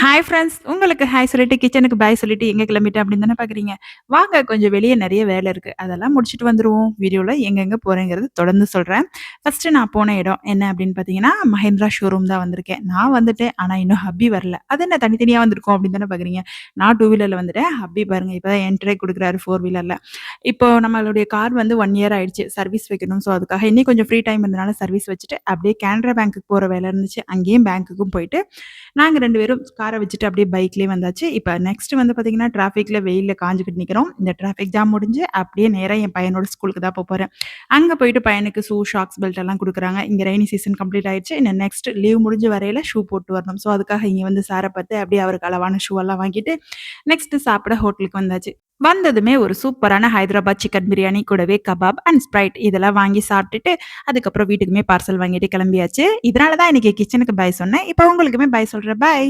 Hi friends. உங்களுக்கு hi சொல்லிட்டு, கிச்சனுக்கு பாய் சொல்லிட்டு எங்க கிளம்பிட்டேன் அப்படின்னு தானே பார்க்குறீங்க. வாங்க கொஞ்சம் வெளிய நெறைய வேலை இருக்கு. அதெல்லாம் முடிச்சுட்டு வந்துருவோம். வீடியோல எங்கெங்க போறேங்கிறது தொடர்ந்து சொல்றேன். ஃபர்ஸ்ட்டு நான் போன இடம் என்ன அப்படின்னு பார்த்தீங்கன்னா, மஹேந்திரா ஷோரூம் தான் வந்திருக்கேன். நான் வந்துட்டேன். ஆனா இன்னும் ஹப்பி வரல. அது என்ன தனித்தனியா வந்திருக்கோம் அப்படின்னு தானே பார்க்குறீங்க. நான் 2 வீலர்ல வந்துட்டேன். ஹப்பி பாருங்க இப்ப தான் என்ட்ரே குடுக்குறாரு 4 வீலர்ல. இப்போ நம்மளுடைய கார் வந்து 1 இயர் ஆயிடுச்சு. சர்வீஸ் வைக்கணும். ஸோ அதுக்காக இன்னும் கொஞ்சம் ஃப்ரீ டைம் இருந்தனால சர்வீஸ் வச்சுட்டு, அப்படியே கேனரா பேங்க்குக்கு போற வேலை இருந்துச்சு. அங்கேயும் பேங்க்குக்கும் போயிட்டு நாங்க 2 பேரும் கார வச்சுட்டு அப்படியே பைக்லயே வந்தாச்சு. இப்ப நெக்ஸ்ட் வந்து பார்த்தீங்கன்னா, டிராஃபிக்ல வெயில்ல காஞ்சுக்கிட்டு நிக்கிறோம். இந்த டிராஃபிக் ஜாம் முடிஞ்சு அப்படியே நேரா என் பையனோட ஸ்கூலுக்கு தான் போப்போறேன். அங்க போயிட்டு பையனுக்கு ஷூ, ஷாக்ஸ், பெல்ட் எல்லாம் குடுக்குறாங்க. இங்க ரெய்னி சீசன் கம்ப்ளீட் ஆயிருச்சு. இன்னும் நெக்ஸ்ட் லீவ் முடிஞ்சு வரையில ஷூ போட்டு வரணும். ஸோ அதுக்காக இங்க வந்து சார பார்த்து அப்படியே அவருக்கு அளவான ஷூ எல்லாம் வாங்கிட்டு, நெக்ஸ்ட் சாப்பிட ஹோட்டலுக்கு வந்தாச்சு. வந்ததுமே ஒரு சூப்பரான ஹைதராபாத் சிக்கன் பிரியாணி கூடவே கபாப் அண்ட் ஸ்ப்ரைட் இதெல்லாம் வாங்கி சாப்பிட்டுட்டு, அதுக்கப்புறம் வீட்டுக்குமே பார்சல் வாங்கிட்டு கிளம்பியாச்சு. இதனால தான் இன்னைக்கு கிச்சனுக்கு பாய் சொன்னேன். இப்போ உங்களுக்குமே பாய் சொல்றேன். பாய்.